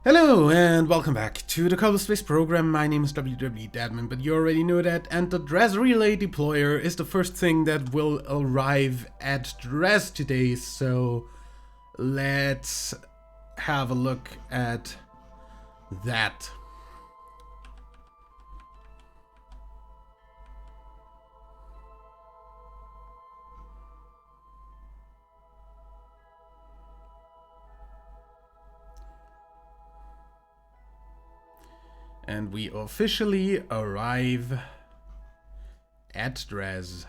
Hello and welcome back to the Kerbal Space program. My name is Dadman, but you already know that, and the Dres relay deployer is the first thing that will arrive at Dres today, so let's have a look at that. And we officially arrive at Dres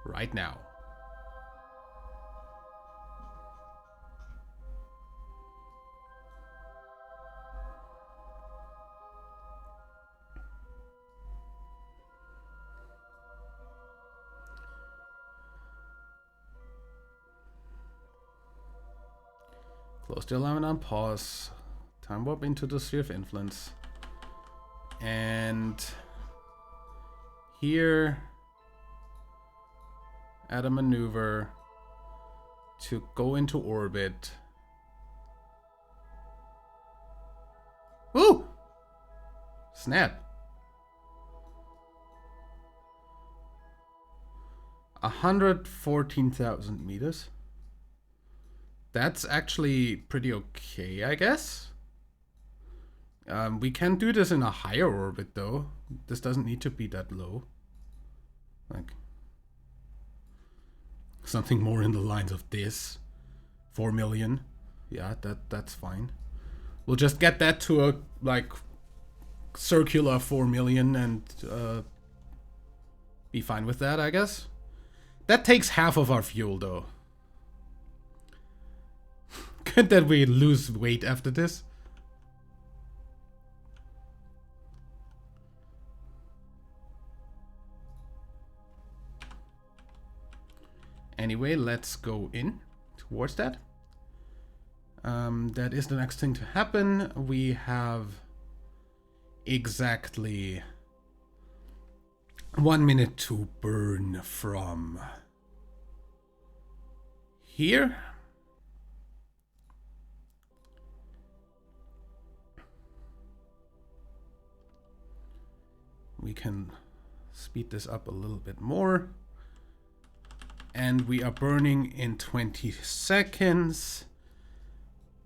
right now. Close the alignment on pause. Time warp into the sphere of influence. And here, add a maneuver to go into orbit. Woo! Snap. 114,000 meters. That's actually pretty okay, I guess. We can do this in a higher orbit, though. This doesn't need to be that low. Like something more in the lines of this. 4 million. Yeah, that's fine. We'll just get that to a like circular 4 million and be fine with that, I guess. That takes half of our fuel, though. Good that we lose weight after this. Anyway, let's go in towards that. That is the next thing to happen. We have exactly 1 minute to burn from here. We can speed this up a little bit more. And we are burning in 20 seconds.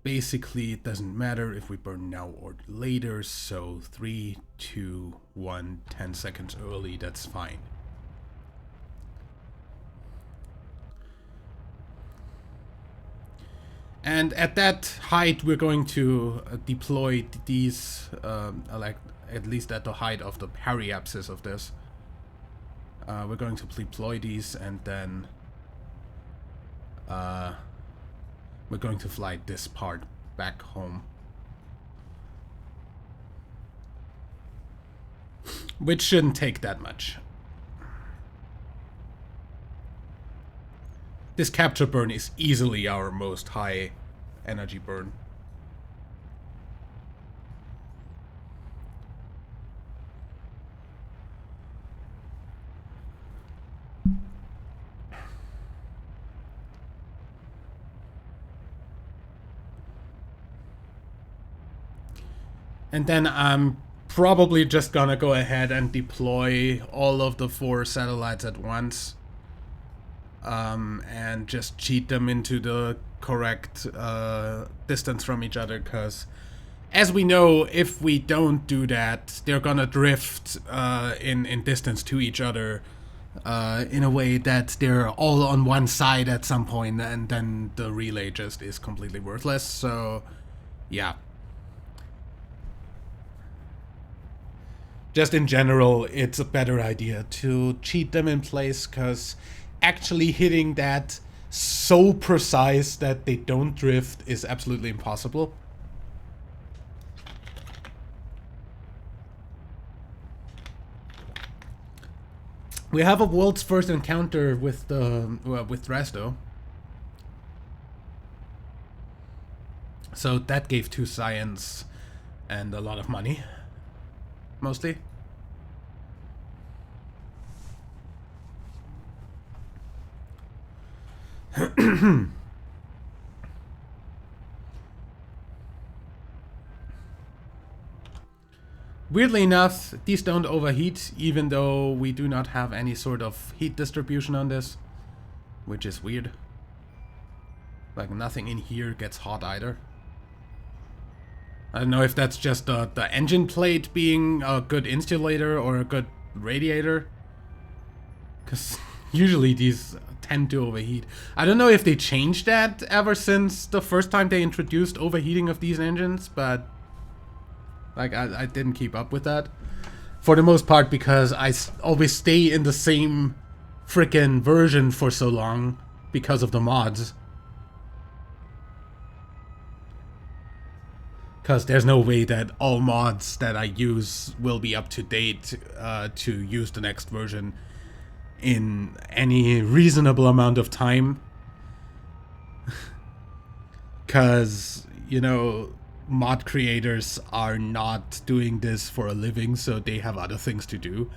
Basically, it doesn't matter if we burn now or later. So 3, 2, 1, 10 seconds early, that's fine. And at that height, we're going to deploy these, like at least at the height of the periapsis of this. We're going to deploy these, and then we're going to fly this part back home. Which shouldn't take that much. This capture burn is easily our most high energy burn. And then I'm probably just gonna go ahead and deploy all of the 4 satellites at once. And just cheat them into the correct distance from each other, because as we know, if we don't do that, they're gonna drift in distance to each other in a way that they're all on one side at some point, and then the relay just is completely worthless. So yeah. Just in general, it's a better idea to cheat them in place, because actually hitting that so precise that they don't drift is absolutely impossible. We have a world's first encounter with the with Dres, though. So that gave 2 science and a lot of money. Mostly. Weirdly enough, these don't overheat, even though we do not have any sort of heat distribution on this, which is weird. Like, nothing in here gets hot either. I don't know if that's just the engine plate being a good insulator or a good radiator. Because usually these tend to overheat. I don't know if they changed that ever since the first time they introduced overheating of these engines, but like I didn't keep up with that. For the most part because I always stay in the same frickin' version for so long because of the mods. Because there's no way that all mods that I use will be up to date to use the next version in any reasonable amount of time. Because, you know, mod creators are not doing this for a living, so they have other things to do.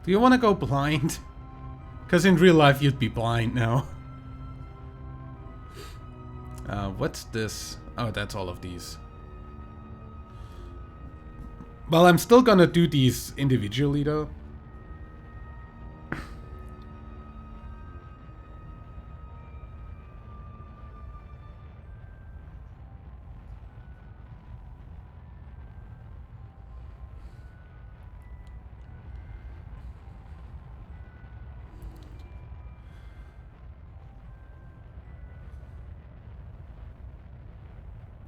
Do you want to go blind? Because in real life you'd be blind now. What's this? Oh, that's all of these. Well, I'm still gonna do these individually though.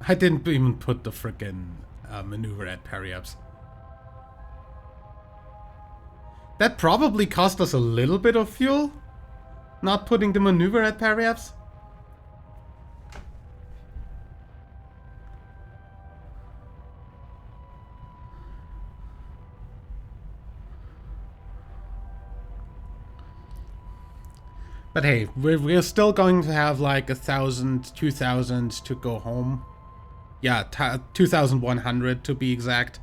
I didn't even put the frickin' maneuver at parry-ups. That probably cost us a little bit of fuel, not putting the maneuver at parry-ups. But hey, we're still going to have like 1,000, 2,000 to go home. Yeah, 2,100 to be exact.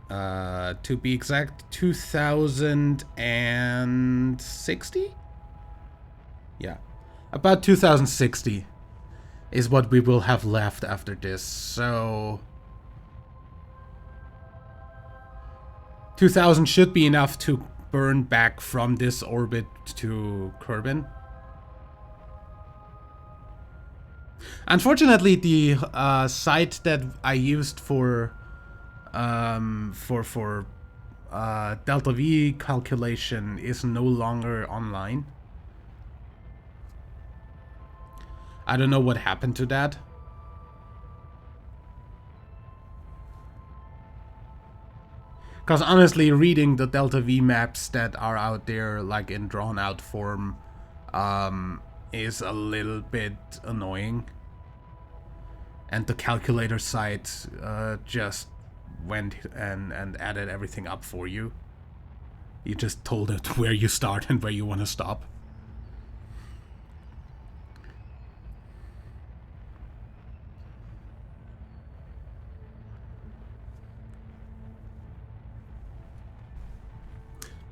To be exact, 2,060? Yeah, about 2,060 is what we will have left after this, so 2,000 should be enough to burn back from this orbit to Kerbal. Unfortunately, the site that I used for delta V calculation is no longer online. I don't know what happened to that. Because honestly, reading the delta V maps that are out there, like in drawn out form, is a little bit annoying. And the calculator site just went and added everything up for you. You just told it where you start and where you want to stop.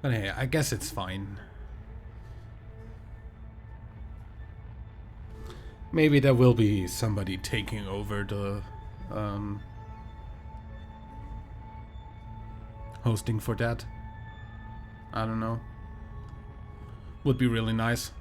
But hey, I guess it's fine. Maybe there will be somebody taking over the hosting for that. I don't know. Would be really nice.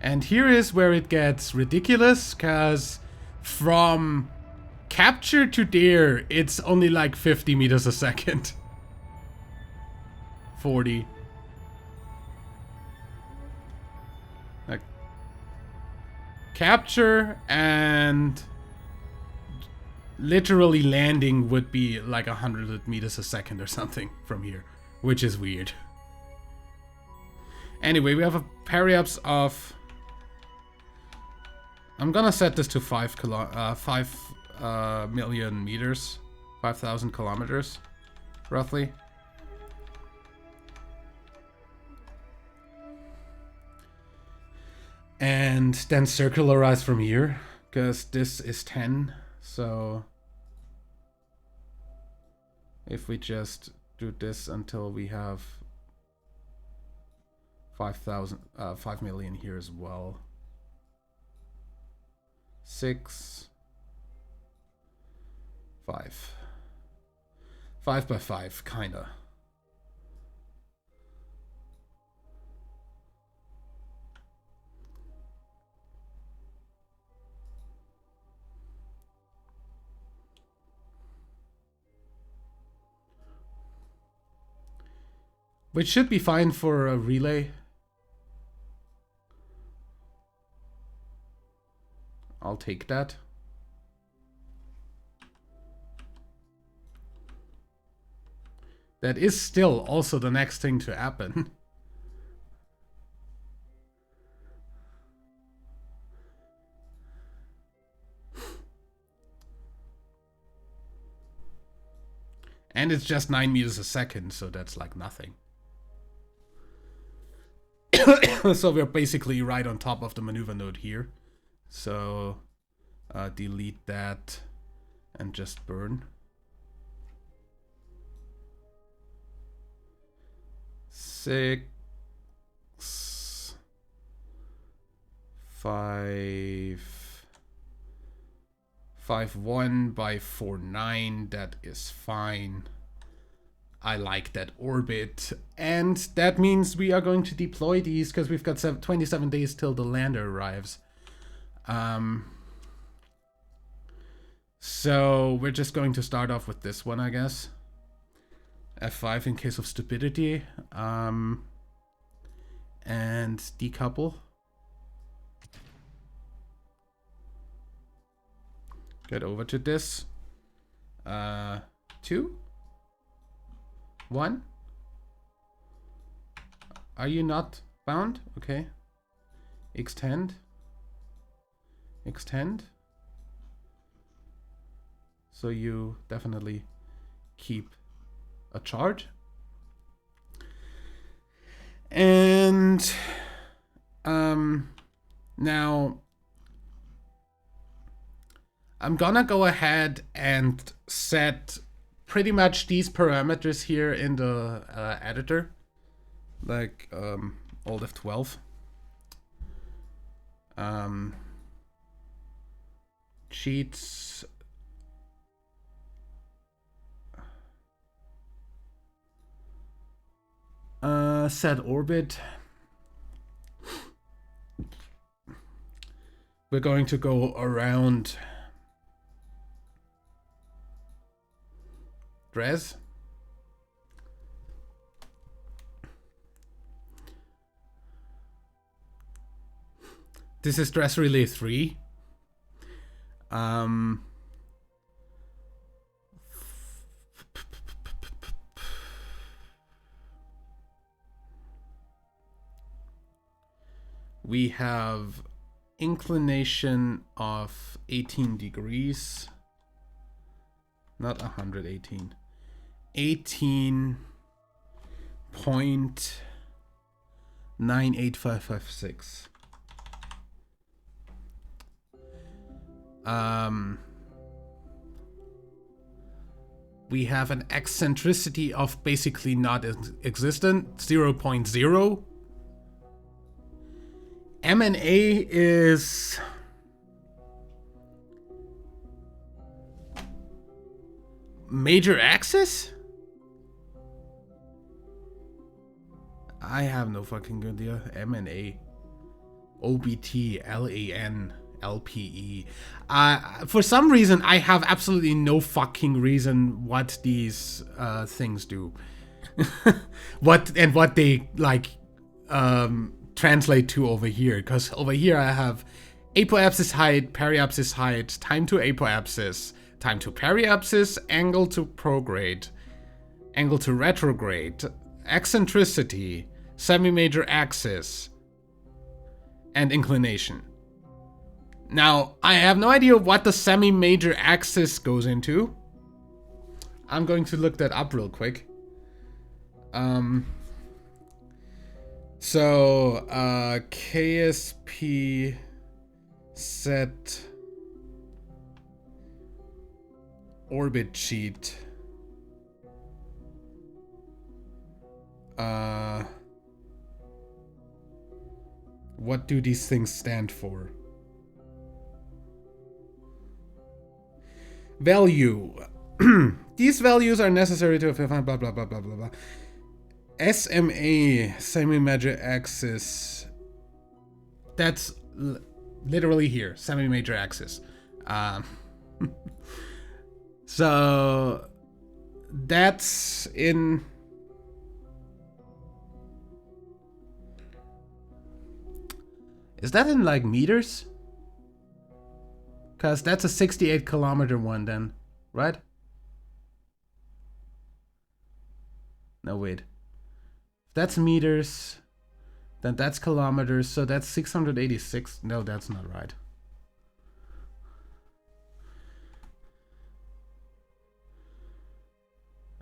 And here is where it gets ridiculous, because from capture to there, it's only like 50 meters a second. 40. Like, capture and literally landing would be like 100 meters a second or something from here, which is weird. Anyway, we have a periaps of... I'm gonna set this to 5 million meters, 5,000 kilometers, roughly. And then circularize from here, because this is 10, so if we just do this until we have 5 million here as well. 6, 5. 5 by 5, kinda. Which should be fine for a relay. I'll take that. That is still also the next thing to happen. And it's just 9 meters a second, so that's like nothing. So we're basically right on top of the maneuver node here. So delete that and just burn. 6, 5, 5.1 by 4.9. That is fine. I like that orbit, and that means we are going to deploy these because we've got 27 days till the lander arrives. So we're just going to start off with this one, I guess. F5 in case of stupidity, and decouple. Get over to this. 2, 1. Are you not bound? Okay. Extend. Extend. So you definitely keep a charge. And now I'm gonna go ahead and set pretty much these parameters here in the editor, like Alt F12. Cheats. Set orbit. We're going to go around Dres. This is Dres Relay 3. We have inclination of 18 degrees, not 118, 18.98556. We have an eccentricity of basically not existent, 0.0. M&A is major axis? I have no fucking idea. M&A. OBT, LAN, LPE. For some reason, I have absolutely no fucking reason what these things do. what they like translate to over here, because over here I have apoapsis height, periapsis height, time to apoapsis, time to periapsis, angle to prograde, angle to retrograde, eccentricity, semi-major axis, and inclination. Now, I have no idea what the semi-major axis goes into. I'm going to look that up real quick. KSP set orbit sheet. What do these things stand for? Value. These values are necessary to blah blah blah blah blah blah. SMA, semi-major axis. That's literally here, semi-major axis. So that's in. Is that in like meters? Because that's a 68 kilometer one then, right? No, wait. If that's meters, then that's kilometers, so that's 686. No, that's not right.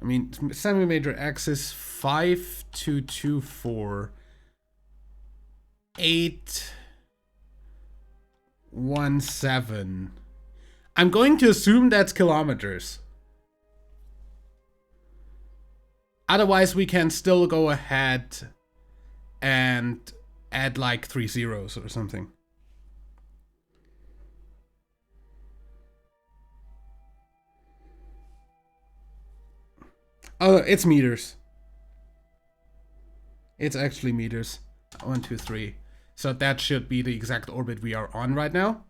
I mean, semi-major axis 5224 817. I'm going to assume that's kilometers. Otherwise, we can still go ahead and add like 3 zeros or something. Oh, it's meters. It's actually meters. 1, 2, 3. So that should be the exact orbit we are on right now.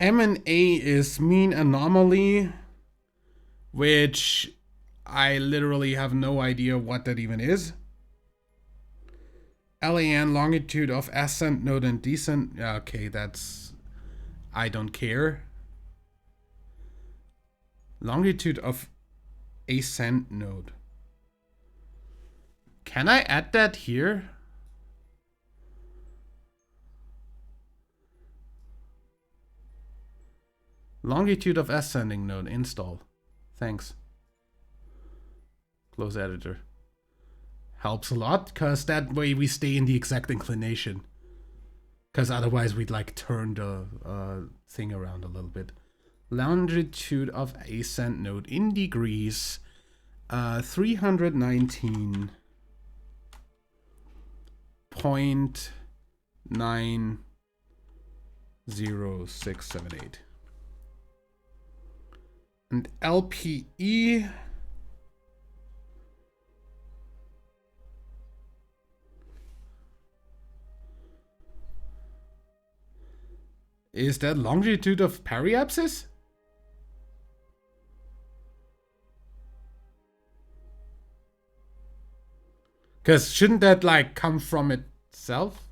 M&A is mean anomaly, which I literally have no idea what that even is. LAN, longitude of ascent node and descent. Yeah, okay, that's... I don't care. Longitude of ascent node. Can I add that here? Longitude of ascending node, install. Thanks. Close editor. Helps a lot, because that way we stay in the exact inclination. Because otherwise we'd like turn the thing around a little bit. Longitude of ascent node in degrees. 319.90678. And LPE is that longitude of periapsis? Because shouldn't that like come from itself?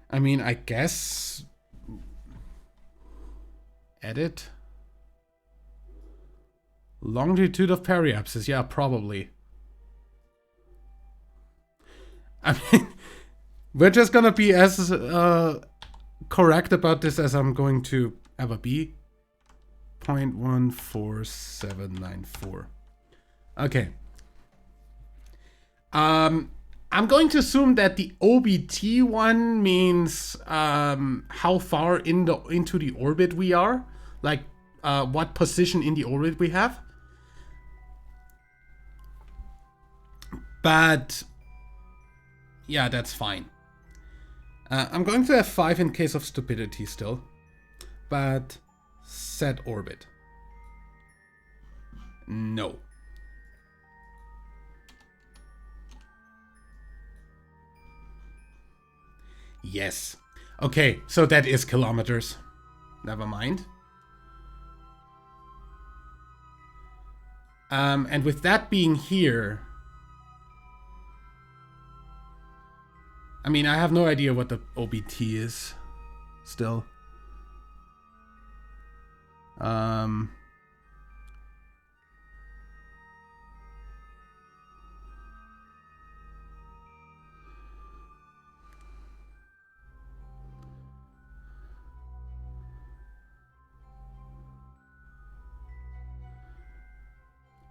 I mean, I guess... Edit? Longitude of periapsis, yeah, probably. I mean, we're just gonna be as correct about this as I'm going to ever be. 0.14794. Okay. I'm going to assume that the OBT one means how far into the orbit we are, like what position in the orbit we have. But Yeah, that's fine. I'm going to have 5 in case of stupidity still. But set orbit. No. Yes. Okay, so that is kilometers. Never mind. And with that being here... I mean, I have no idea what the OBT is. Still.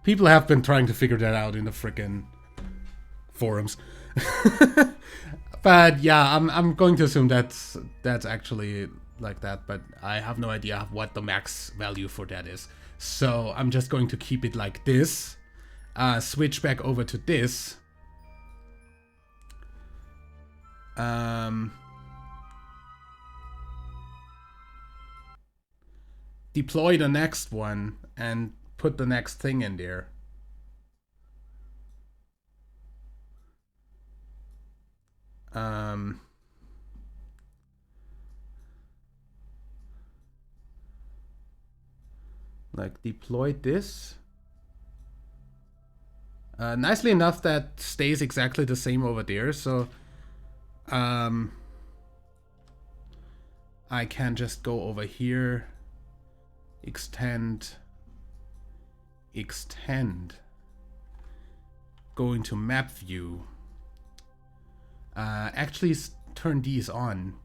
People have been trying to figure that out in the frickin' forums. But yeah, I'm going to assume that's actually like that, but I have no idea what the max value for that is. So I'm just going to keep it like this. Switch back over to this. Deploy the next one and put the next thing in there. Like deploy this. Nicely enough, that stays exactly the same over there, so I can just go over here, extend, go into map view, actually turn these on,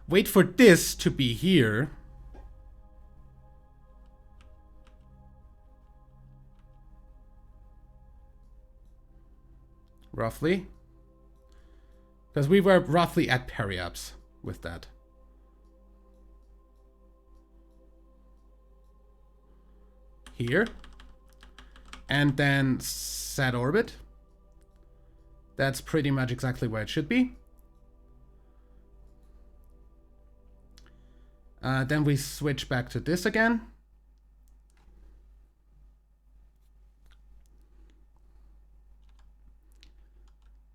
wait for this to be here, roughly, because we were roughly at periaps with that. Here, and then set orbit. That's pretty much exactly where it should be. Then we switch back to this again.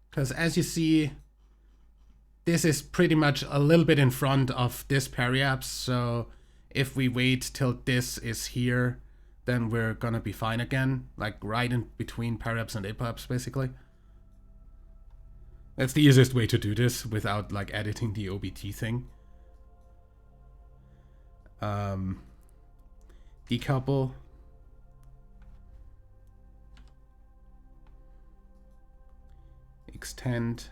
Because as you see, this is pretty much a little bit in front of this periaps, so if we wait till this is here, then we're gonna be fine again, like right in between periaps and apoaps, basically. That's the easiest way to do this without like editing the OBT thing. Decouple. Extend.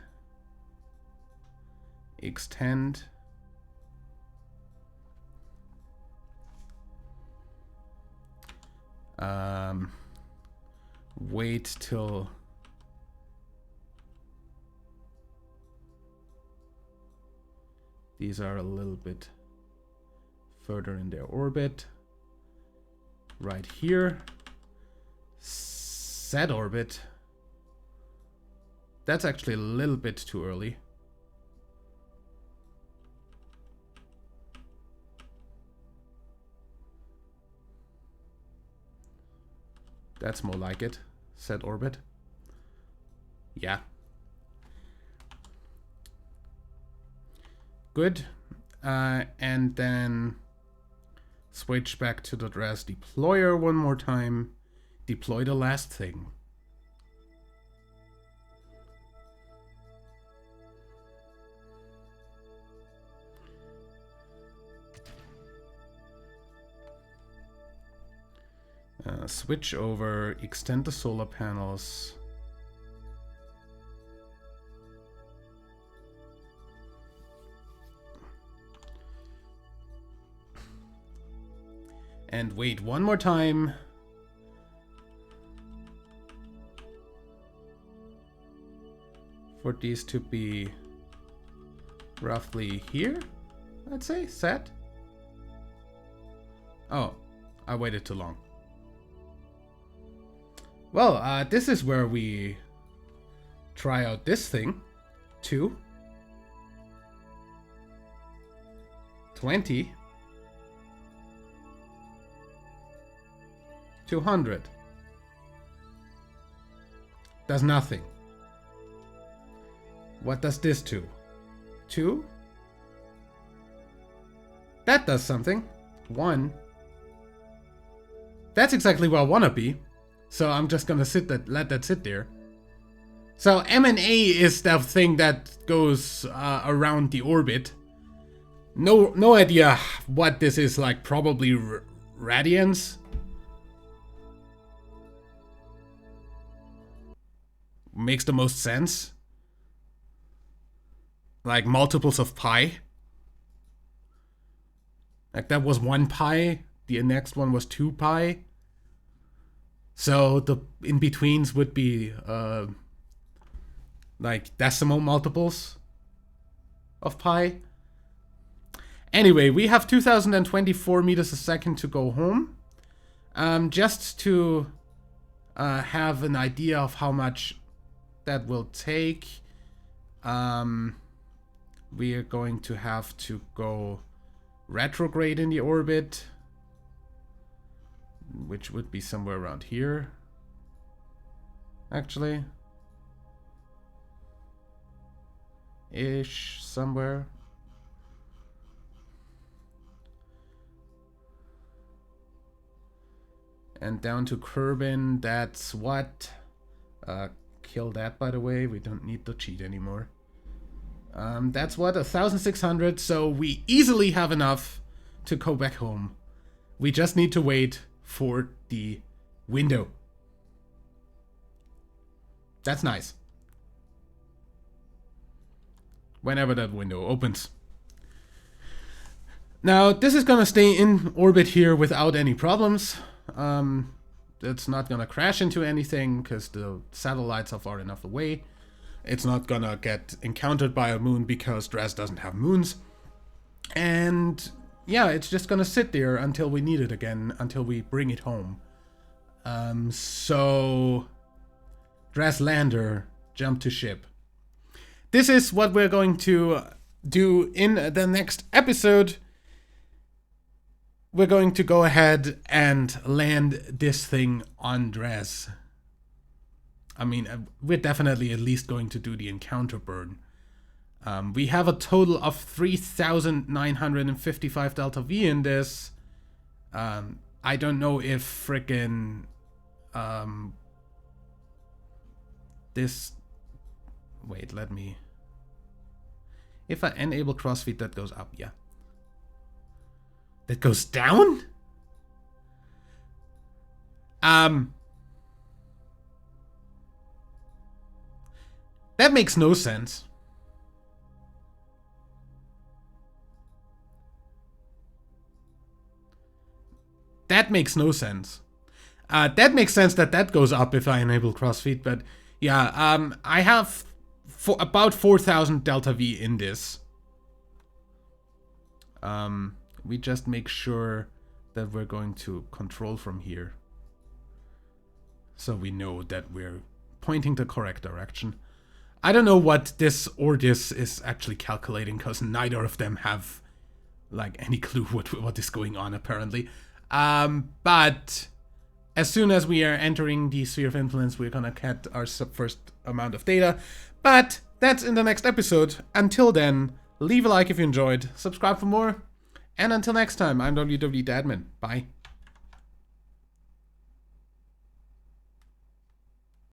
Wait till these are a little bit further in their orbit. Right here. Set orbit. That's actually a little bit too early. That's more like it. Set orbit. Yeah. Good. And then switch back to the Dres deployer one more time. Deploy the last thing. Switch over, extend the solar panels. And wait one more time. For these to be roughly here, I'd say, set. Oh, I waited too long. Well, this is where we try out this thing. 2. 20. 200. Does nothing. What does this do? 2? That does something. 1. That's exactly where I wanna be. So I'm just gonna let that sit there. So M&A is the thing that goes around the orbit. No idea what this is like. Probably radians. Makes the most sense. Like multiples of pi. Like that was 1 pi. The next one was 2 pi. So the in-betweens would be like decimal multiples of pi. Anyway, we have 2024 meters a second to go home. Just to have an idea of how much that will take, we are going to have to go retrograde in the orbit, which would be somewhere around here, actually. Ish, somewhere. And down to Kerbal, that's what? Kill that, by the way. We don't need the cheat anymore. That's what? 1,600. So we easily have enough to go back home. We just need to wait for the window. That's nice. Whenever that window opens. Now, this is gonna stay in orbit here without any problems. It's not gonna crash into anything because the satellites are far enough away. It's not gonna get encountered by a moon because Dres doesn't have moons. And yeah, it's just gonna sit there until we need it again, until we bring it home. So Dres lander, jump to ship. This is what we're going to do in the next episode. We're going to go ahead and land this thing on Dres. I mean, we're definitely at least going to do the encounter burn. We have a total of 3,955 Delta V in this. I don't know if frickin' this... Wait, let me... If I enable crossfeed, that goes up, yeah. That goes down? That makes no sense. That makes no sense. That makes sense that goes up if I enable crossfeed, but yeah, I have about 4,000 Delta V in this. We just make sure that we're going to control from here. So we know that we're pointing the correct direction. I don't know what this or this is actually calculating because neither of them have like any clue what is going on apparently. But as soon as we are entering the sphere of influence, we're gonna get our first amount of data. But that's in the next episode. Until then, leave a like if you enjoyed, subscribe for more, and until next time, I'm WW Dadman. Bye.